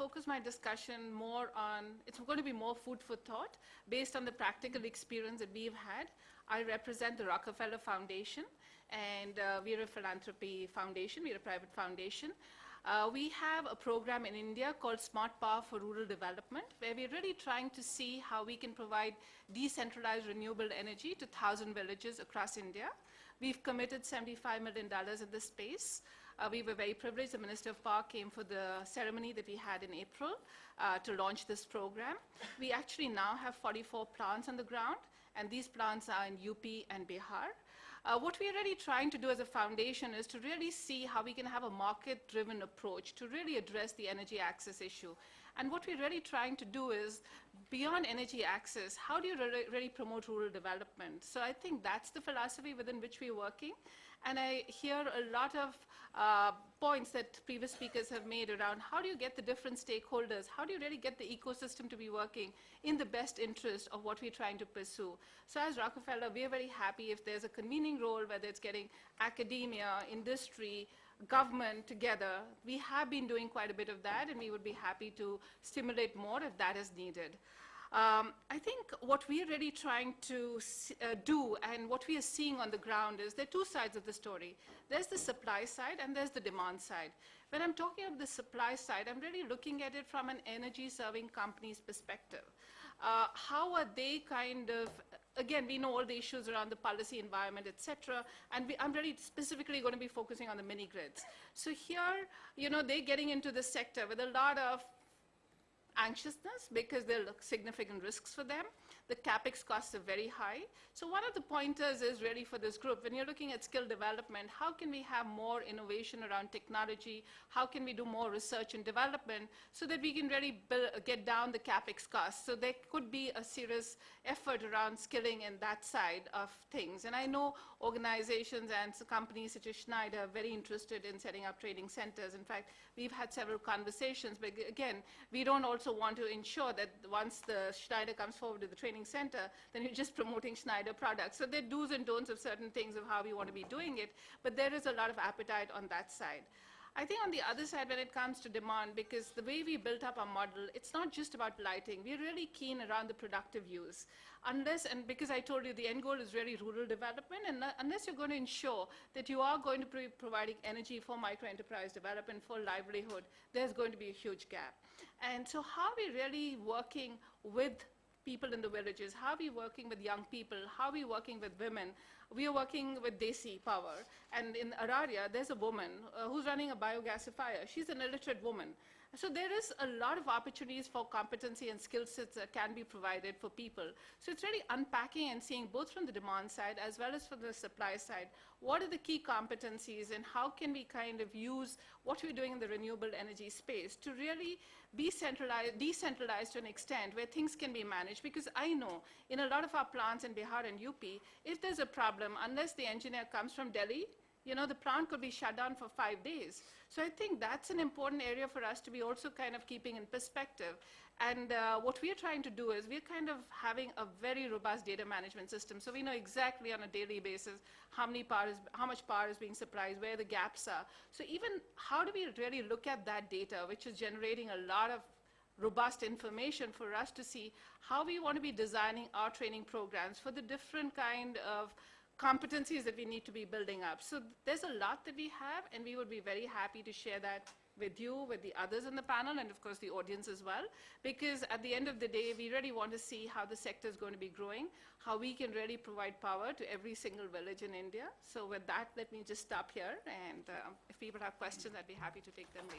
focus my discussion more on, it's going to be more food for thought based on the practical experience that we've had. I represent the Rockefeller Foundation, and we're a philanthropy foundation, we're a private foundation. We have a program in India called Smart Power for Rural Development, where we're really trying to see how we can provide decentralized renewable energy to 1,000 villages across India. We've committed $75 million in this space. We were very privileged. The Minister of Power came for the ceremony that we had in April to launch this program. We actually now have 44 plants on the ground, and these plants are in UP and Bihar. What we're really trying to do as a foundation is to really see how we can have a market-driven approach to really address the energy access issue. And what we're really trying to do is, beyond energy access, how do you really promote rural development? So I think that's the philosophy within which we're working. And I hear a lot of points that previous speakers have made around how do you get the different stakeholders, how do you really get the ecosystem to be working in the best interest of what we're trying to pursue. So as Rockefeller, we're very happy if there's a convening role, whether it's getting academia, industry, government together. We have been doing quite a bit of that, and we would be happy to stimulate more if that is needed. I think what we're really trying to do and what we are seeing on the ground is there are two sides of the story. There's the supply side and there's the demand side. When I'm talking about the supply side, I'm really looking at it from an energy-serving company's perspective. How are they kind of, again, we know all the issues around the policy environment, et cetera, and I'm really specifically going to be focusing on the mini-grids. So here, you know, they're getting into this sector with a lot of anxiousness because there are significant risks for them. The capex costs are very high. So one of the pointers is really for this group, when you're looking at skill development, how can we have more innovation around technology? How can we do more research and development so that we can really get down the capex costs? So there could be a serious effort around skilling in that side of things. And I know organizations and companies such as Schneider are very interested in setting up training centers. In fact, we've had several conversations, but again, we don't also want to ensure that once the Schneider comes forward to the training center, then you're just promoting Schneider products. So there are do's and don'ts of certain things of how we want to be doing it, but there is a lot of appetite on that side. I think on the other side, when it comes to demand, because the way we built up our model, it's not just about lighting. We're really keen around the productive use. Unless, and because I told you the end goal is really rural development, and unless you're going to ensure that you are going to be providing energy for micro-enterprise development, for livelihood, there's going to be a huge gap. And so how are we really working with people in the villages? How are we working with young people? How are we working with women? We are working with Desi Power. And in Araria, there's a woman who's running a biogasifier. She's an illiterate woman. So there is a lot of opportunities for competency and skill sets that can be provided for people. So it's really unpacking and seeing both from the demand side as well as from the supply side, what are the key competencies and how can we kind of use what we're doing in the renewable energy space to really be decentralized to an extent where things can be managed. Because I know in a lot of our plants in Bihar and UP, if there's a problem, unless the engineer comes from Delhi, you know, the plant could be shut down for 5 days. So I think that's an important area for us to be also kind of keeping in perspective. And what we're trying to do is we're kind of having a very robust data management system. So we know exactly on a daily basis how much power is being supplied, where the gaps are. So even how do we really look at that data, which is generating a lot of robust information for us to see how we want to be designing our training programs for the different kind of competencies that we need to be building up. So there's a lot that we have, and we would be very happy to share that with you, with the others in the panel, and of course the audience as well, because at the end of the day, we really want to see how the sector is going to be growing, how we can really provide power to every single village in India. So with that, let me just stop here, and if people have questions, I'd be happy to take them later.